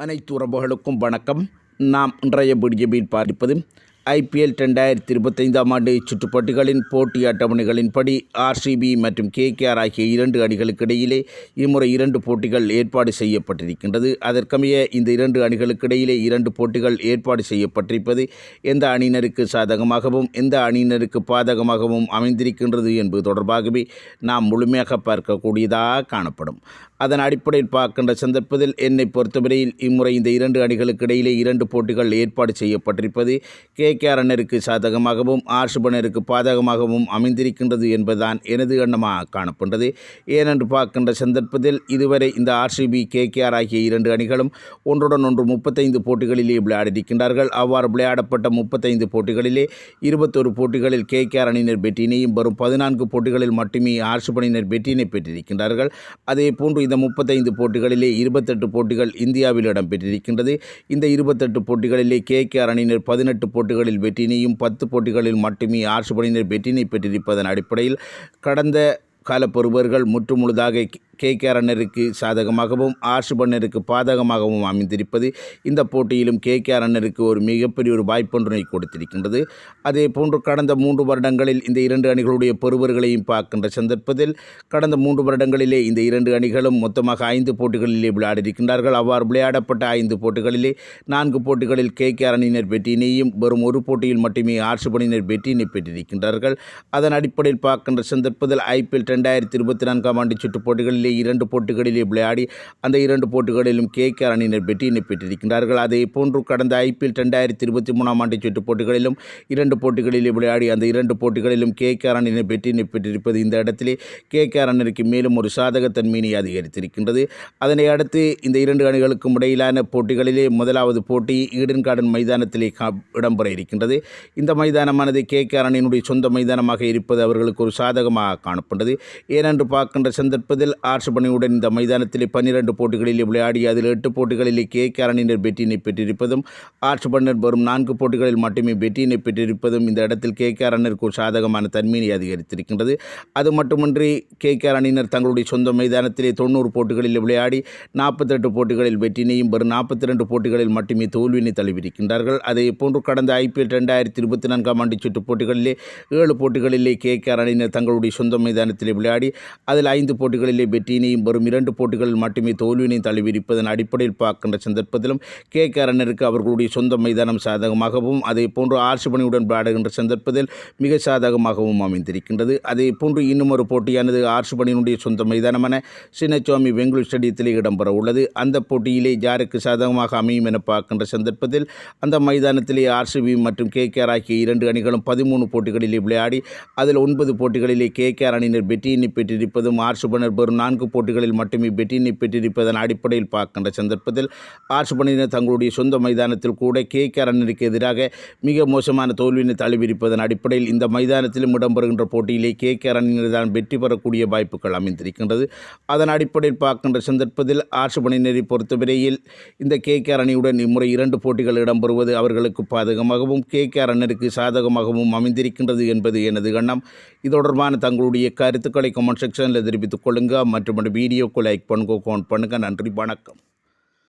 அனைத்து உறவுகளுக்கும் வணக்கம். நாம் இன்றைய வீடியோவில் பார்ப்பது IPL 2025ஆம் ஆண்டு சுற்றுப்போட்டிகளின் போட்டி அட்டவணைகளின்படி RCB மற்றும் KKR ஆகிய இரண்டு அணிகளுக்கு இடையிலே இம்முறை இரண்டு போட்டிகள் ஏற்பாடு செய்யப்பட்டிருக்கின்றது. அதற்கமைய இந்த இரண்டு அணிகளுக்கு இடையிலே இரண்டு போட்டிகள் ஏற்பாடு செய்யப்பட்டிருப்பது எந்த அணியினருக்கு சாதகமாகவும் எந்த அணியினருக்கு பாதகமாகவும் அமைந்திருக்கின்றது என்பது தொடர்பாகவே நாம் முழுமையாக பார்க்கக்கூடியதாக காணப்படும். அதன் அடிப்படையில் பார்க்கின்ற சந்தர்ப்பத்தில் என்னை பொறுத்தவரையில் இம்முறை இந்த இரண்டு அணிகளுக்கு இடையிலே இரண்டு போட்டிகள் ஏற்பாடு செய்யப்பட்டிருப்பது KKR அணியினருக்கு சாதகமாகவும் RCB அணியினருக்கு பாதகமாகவும் அமைந்திருக்கின்றது என்பதுதான் எனது எண்ணமாக காணப்படுகிறது. ஏனென்று பார்க்கின்ற சந்தர்ப்பத்தில் இதுவரை இந்த RCB KKR ஆகிய இரண்டு அணிகளும் ஒன்றுடன் ஒன்று 35 போட்டிகளிலே விளையாடியிருக்கின்றார்கள். அவ்வாறு விளையாடப்பட்ட 35 போட்டிகளிலே 21 போட்டிகளில் KKR அணியினர் வெற்றியினையும் வரும் 14 போட்டிகளில் மட்டுமே RCB அணியினர் வெற்றியினை பெற்றிருக்கின்றார்கள். அதே போன்று இந்த 35 போட்டிகளிலே 28 போட்டிகள் இந்தியாவில் இடம்பெற்றிருக்கின்றது. இந்த 28 போட்டிகளிலே KKR அணியினர் 18 போட்டிகளில் வெற்றியினையும் 10 போட்டிகளில் மட்டுமே RCB அணியினர் வெற்றியினை பெற்றிருப்பதன் அடிப்படையில் கடந்த காலப்பருவர்கள் முற்றுமுழுதாக KKR அணியினருக்கு சாதகமாகவும் RCB அணியினருக்கு பாதகமாகவும் அமைந்திருப்பது இந்த போட்டியிலும் KKR அணியினருக்கு ஒரு மிகப்பெரிய ஒரு வாய்ப்பொன்றினை கொடுத்திருக்கின்றது. அதே போன்று கடந்த 3 வருடங்களில் இந்த இரண்டு அணிகளுடைய பெறுவர்களையும் பார்க்கின்ற சந்தர்ப்பத்தில் கடந்த 3 வருடங்களிலே இந்த இரண்டு அணிகளும் மொத்தமாக 5 போட்டிகளிலே விளையாடியிருக்கின்றார்கள். அவ்வாறு விளையாடப்பட்ட 5 போட்டிகளிலே 4 போட்டிகளில் KKR அணியினர் வெற்றியினையும் வெறும் ஒரு போட்டியில் மட்டுமே RCB அணியினர் வெற்றியினை பெற்றிருக்கின்றார்கள். அதன் அடிப்படையில் பார்க்கின்ற சந்தர்ப்பத்தில் IPL 2024ஆம் ஆண்டு சுற்றுப் போட்டிகளிலே 2 போட்டிகளிலே விளையாடி அந்த 2 போட்டிகளிலும் KKR அணியினர் வெற்றியினை பெற்றிருக்கின்றார்கள். அதே போன்று கடந்த IPL 2023ஆம் ஆண்டு சுற்றுப் போட்டிகளிலும் 2 போட்டிகளிலே விளையாடி அந்த 2 போட்டிகளிலும் KKR அணியினர் வெற்றியினை பெற்றிருப்பது இந்த இடத்திலே KKR அணியினருக்கு மேலும் ஒரு சாதகத்தன்மையினை அதிகரித்திருக்கின்றது. அதனை அடுத்து இந்த இரண்டு அணிகளுக்கும் இடையிலான போட்டிகளிலே முதலாவது போட்டி ஈடன் கார்டன் மைதானத்திலே இடம்பெற இருக்கின்றது. இந்த மைதானமானது KKR அணியினுடைய சொந்த மைதானமாக இருப்பது அவர்களுக்கு ஒரு சாதகமாக காணப்படுகிறது. ஏனென்று பார்க்கின்ற சந்தர்ப்பத்தில் RCB அணியுடன் இந்த மைதானத்திலே 12 போட்டிகளிலே விளையாடி அதில் 8 போட்டிகளிலே KKR அணியினர் வெற்றியினை பெற்றிருப்பதும் RCB அணியினர் வரும் 4 போட்டிகளில் மட்டுமே வெற்றியினை பெற்றிருப்பதும் இந்த இடத்தில் KKR அணியினருக்கு ஒரு சாதகமான தன்மையை அதிகரித்திருக்கின்றது. அது மட்டுமின்றி KKR அணியினர் தங்களுடைய சொந்த மைதானத்திலே 90 போட்டிகளில் விளையாடி 48 போட்டிகளில் வெற்றியினையும் வரும் 42 போட்டிகளில் மட்டுமே தோல்வியினை தழுவியிருக்கின்றார்கள். அதே போன்று கடந்த IPL 2024ஆம் ஆண்டு சுற்றுப் போட்டிகளிலே 7 போட்டிகளிலே KKR அணியினர் தங்களுடைய சொந்த மைதானத்திலே விளையாடி அதில் 5 போட்டிகளிலே வெற்றியினையும் வரும் 2 போட்டிகளில் மட்டுமே தோல்வியினை தழுவியிருப்பதன் அடிப்படையில் பார்க்கின்ற சந்தர்ப்பத்திலும் KKR அணியினருக்கு அவர்களுடைய சொந்த மைதானம் சாதகமாகவும் அதே போன்று RCB அணியுடன் விளையாடுகின்ற சந்தர்ப்பத்தில் மிக சாதகமாகவும் அமைந்திருக்கின்றது. அதே போன்று இன்னும் ஒரு போட்டியானது RCB அணியினுடைய சொந்த மைதானமான சின்னசுவாமி வெங்குலூர் ஸ்டேடியத்திலே இடம்பெற உள்ளது. அந்த போட்டியிலே யாருக்கு சாதகமாக அமையும் என பார்க்கின்ற சந்தர்ப்பத்தில் அந்த மைதானத்திலே RCB மற்றும் KKR ஆகிய இரண்டு அணிகளும் 13 போட்டிகளிலே விளையாடி அதில் 9 போட்டிகளிலே KKR அணியினர் வெற்றியினை பெற்றிருப்பதும் RCB அணியினர் வரும் 4 போட்டிகளில் மட்டுமே வெற்றியினை பெற்றிருப்பதன் அடிப்படையில் பார்க்கின்ற சந்தர்ப்பத்தில் RCB அணியினர் தங்களுடைய சொந்த மைதானத்தில் கூட KKR அணியினருக்கு எதிராக மிக மோசமான தோல்வியினை தழுவியிருப்பதன் அடிப்படையில் இந்த மைதானத்திலும் இடம்பெறுகின்ற போட்டியிலே KKR அணியினர் தான் வெற்றி பெறக்கூடிய வாய்ப்புகள் அமைந்திருக்கின்றது. அதன் அடிப்படையில் பார்க்கின்ற சந்தர்ப்பத்தில் RCB அணியினரை பொறுத்தவரையில் இந்த KKR அணியுடன் இம்முறை 2 போட்டிகள் இடம்பெறுவது அவர்களுக்கு பாதகமாகவும் KKR அணியினருக்கு சாதகமாகவும் அமைந்திருக்கின்றது என்பது எனது எண்ணம். இது தொடர்பான தங்களுடைய கருத்துக்களை கமெண்ட் செக்ஷனில் தெரிவித்துக் கொள்ளுங்கள். மற்றும் வீடியோக்கு லைக் பண்ணுங்க, கமெண்ட் பண்ணுங்கள். நன்றி, வணக்கம்.